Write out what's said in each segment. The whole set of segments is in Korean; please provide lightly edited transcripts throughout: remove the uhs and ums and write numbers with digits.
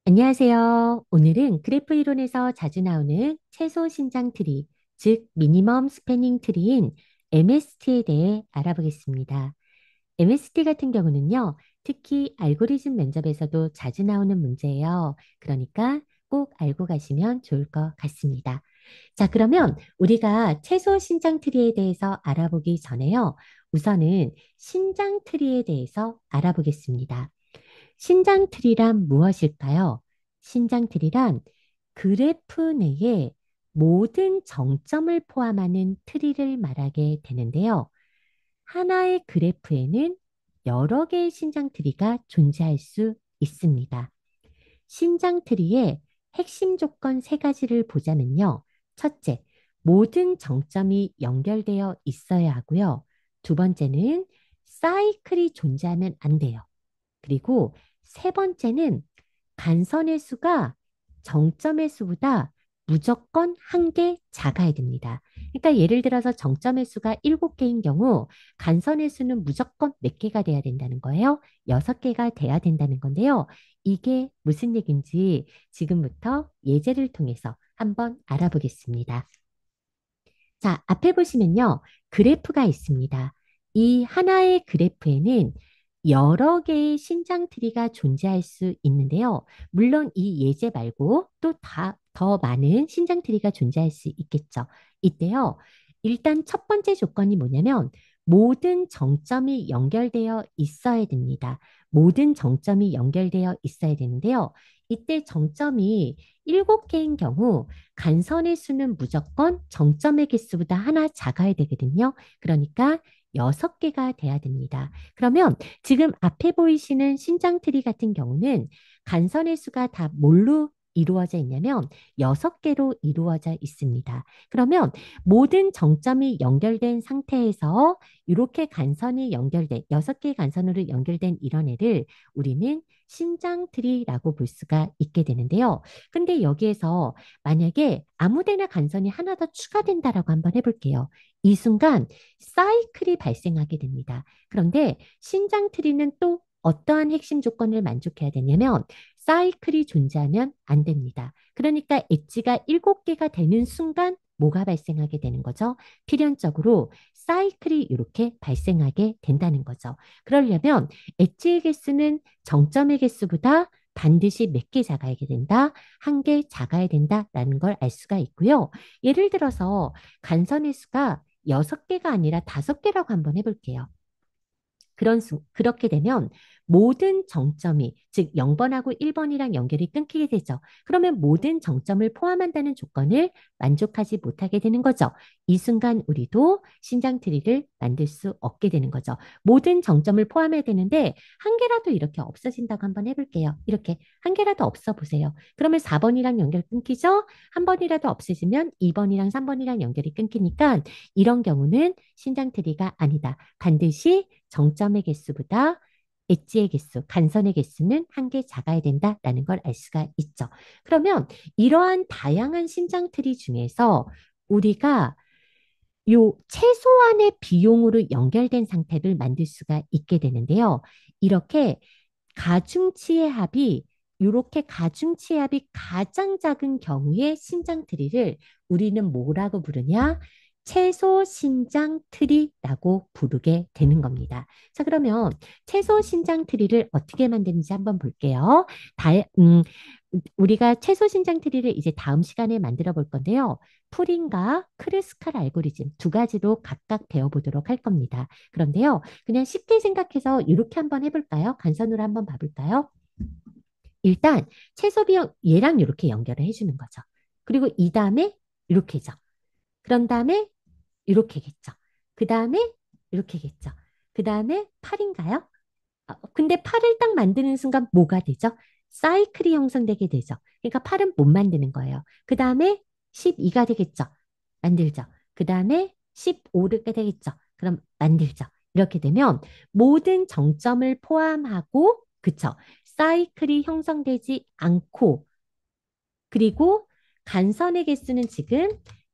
안녕하세요. 오늘은 그래프 이론에서 자주 나오는 최소 신장 트리, 즉 미니멈 스패닝 트리인 MST에 대해 알아보겠습니다. MST 같은 경우는요, 특히 알고리즘 면접에서도 자주 나오는 문제예요. 그러니까 꼭 알고 가시면 좋을 것 같습니다. 자, 그러면 우리가 최소 신장 트리에 대해서 알아보기 전에요, 우선은 신장 트리에 대해서 알아보겠습니다. 신장 트리란 무엇일까요? 신장 트리란 그래프 내에 모든 정점을 포함하는 트리를 말하게 되는데요. 하나의 그래프에는 여러 개의 신장 트리가 존재할 수 있습니다. 신장 트리의 핵심 조건 세 가지를 보자면요. 첫째, 모든 정점이 연결되어 있어야 하고요. 두 번째는 사이클이 존재하면 안 돼요. 그리고 세 번째는 간선의 수가 정점의 수보다 무조건 한 개 작아야 됩니다. 그러니까 예를 들어서 정점의 수가 7개인 경우 간선의 수는 무조건 몇 개가 돼야 된다는 거예요? 6개가 돼야 된다는 건데요. 이게 무슨 얘기인지 지금부터 예제를 통해서 한번 알아보겠습니다. 자, 앞에 보시면요. 그래프가 있습니다. 이 하나의 그래프에는 여러 개의 신장 트리가 존재할 수 있는데요. 물론 이 예제 말고 또 더 많은 신장 트리가 존재할 수 있겠죠. 이때요. 일단 첫 번째 조건이 뭐냐면 모든 정점이 연결되어 있어야 됩니다. 모든 정점이 연결되어 있어야 되는데요. 이때 정점이 7개인 경우 간선의 수는 무조건 정점의 개수보다 하나 작아야 되거든요. 그러니까 6개가 돼야 됩니다. 그러면 지금 앞에 보이시는 신장 트리 같은 경우는 간선의 수가 다 뭘로 이루어져 있냐면 6개로 이루어져 있습니다. 그러면 모든 정점이 연결된 상태에서 이렇게 간선이 연결된 6개의 간선으로 연결된 이런 애를 우리는 신장 트리라고 볼 수가 있게 되는데요. 근데 여기에서 만약에 아무데나 간선이 하나 더 추가된다라고 한번 해볼게요. 이 순간 사이클이 발생하게 됩니다. 그런데 신장 트리는 또 어떠한 핵심 조건을 만족해야 되냐면 사이클이 존재하면 안 됩니다. 그러니까 엣지가 7개가 되는 순간 뭐가 발생하게 되는 거죠? 필연적으로 사이클이 이렇게 발생하게 된다는 거죠. 그러려면 엣지의 개수는 정점의 개수보다 반드시 몇 개 작아야 된다? 한 개 작아야 된다라는 걸 알 수가 있고요. 예를 들어서 간선의 수가 6개가 아니라 5개라고 한번 해볼게요. 그렇게 되면 모든 정점이, 즉 0번하고 1번이랑 연결이 끊기게 되죠. 그러면 모든 정점을 포함한다는 조건을 만족하지 못하게 되는 거죠. 이 순간 우리도 신장 트리를 만들 수 없게 되는 거죠. 모든 정점을 포함해야 되는데 한 개라도 이렇게 없어진다고 한번 해볼게요. 이렇게 한 개라도 없어 보세요. 그러면 4번이랑 연결 끊기죠? 한 번이라도 없어지면 2번이랑 3번이랑 연결이 끊기니까 이런 경우는 신장 트리가 아니다. 반드시 정점의 개수보다 엣지의 개수, 간선의 개수는 한 개 작아야 된다라는 걸 알 수가 있죠. 그러면 이러한 다양한 신장 트리 중에서 우리가 요 최소한의 비용으로 연결된 상태를 만들 수가 있게 되는데요. 이렇게 가중치의 합이 이렇게 가중치의 합이 가장 작은 경우의 신장 트리를 우리는 뭐라고 부르냐? 최소 신장 트리라고 부르게 되는 겁니다. 자, 그러면 최소 신장 트리를 어떻게 만드는지 한번 볼게요. 다, 음, 우리가 최소 신장 트리를 이제 다음 시간에 만들어 볼 건데요. 풀인과 크루스칼 알고리즘 두 가지로 각각 배워보도록 할 겁니다. 그런데요, 그냥 쉽게 생각해서 이렇게 한번 해볼까요? 간선으로 한번 봐볼까요? 일단 최소 비용 얘랑 이렇게 연결을 해주는 거죠. 그리고 이 다음에 이렇게죠. 그런 다음에 이렇게겠죠. 그 다음에 이렇게겠죠. 그 다음에 8인가요? 근데 8을 딱 만드는 순간 뭐가 되죠? 사이클이 형성되게 되죠. 그러니까 8은 못 만드는 거예요. 그 다음에 12가 되겠죠. 만들죠. 그 다음에 15가 되겠죠. 그럼 만들죠. 이렇게 되면 모든 정점을 포함하고, 그쵸? 사이클이 형성되지 않고, 그리고 간선의 개수는 지금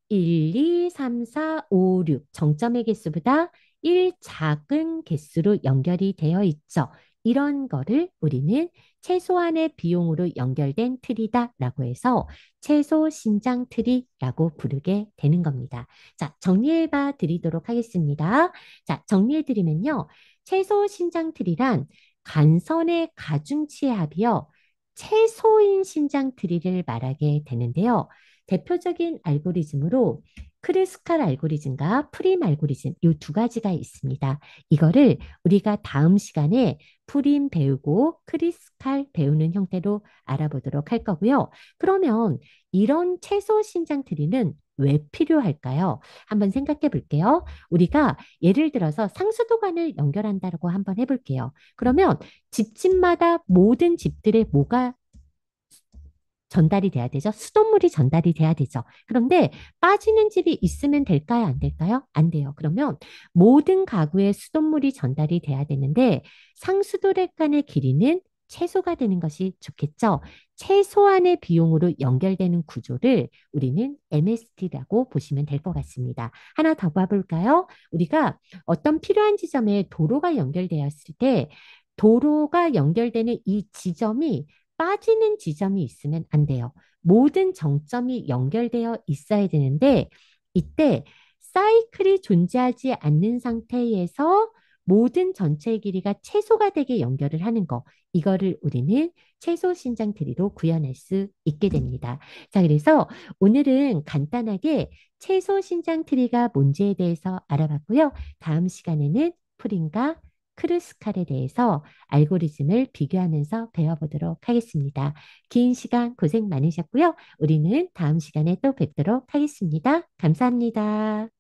1, 2, 3, 4, 5, 6 정점의 개수보다 1 작은 개수로 연결이 되어 있죠. 이런 거를 우리는 최소한의 비용으로 연결된 트리다라고 해서 최소 신장 트리라고 부르게 되는 겁니다. 자, 정리해 봐 드리도록 하겠습니다. 자, 정리해 드리면요. 최소 신장 트리란 간선의 가중치의 합이요. 최소인 신장 트리를 말하게 되는데요. 대표적인 알고리즘으로 크루스칼 알고리즘과 프림 알고리즘 이 두 가지가 있습니다. 이거를 우리가 다음 시간에 프림 배우고 크리스칼 배우는 형태로 알아보도록 할 거고요. 그러면 이런 최소 신장 트리는 왜 필요할까요? 한번 생각해 볼게요. 우리가 예를 들어서 상수도관을 연결한다고 한번 해볼게요. 그러면 집집마다 모든 집들의 뭐가 전달이 돼야 되죠. 수돗물이 전달이 돼야 되죠. 그런데 빠지는 집이 있으면 될까요? 안 될까요? 안 돼요. 그러면 모든 가구에 수돗물이 전달이 돼야 되는데 상수도래 간의 길이는 최소가 되는 것이 좋겠죠. 최소한의 비용으로 연결되는 구조를 우리는 MST라고 보시면 될 것 같습니다. 하나 더 봐볼까요? 우리가 어떤 필요한 지점에 도로가 연결되었을 때 도로가 연결되는 이 지점이 빠지는 지점이 있으면 안 돼요. 모든 정점이 연결되어 있어야 되는데 이때 사이클이 존재하지 않는 상태에서 모든 전체의 길이가 최소가 되게 연결을 하는 거. 이거를 우리는 최소 신장 트리로 구현할 수 있게 됩니다. 자, 그래서 오늘은 간단하게 최소 신장 트리가 뭔지에 대해서 알아봤고요. 다음 시간에는 프린과 크루스칼에 대해서 알고리즘을 비교하면서 배워보도록 하겠습니다. 긴 시간 고생 많으셨고요. 우리는 다음 시간에 또 뵙도록 하겠습니다. 감사합니다.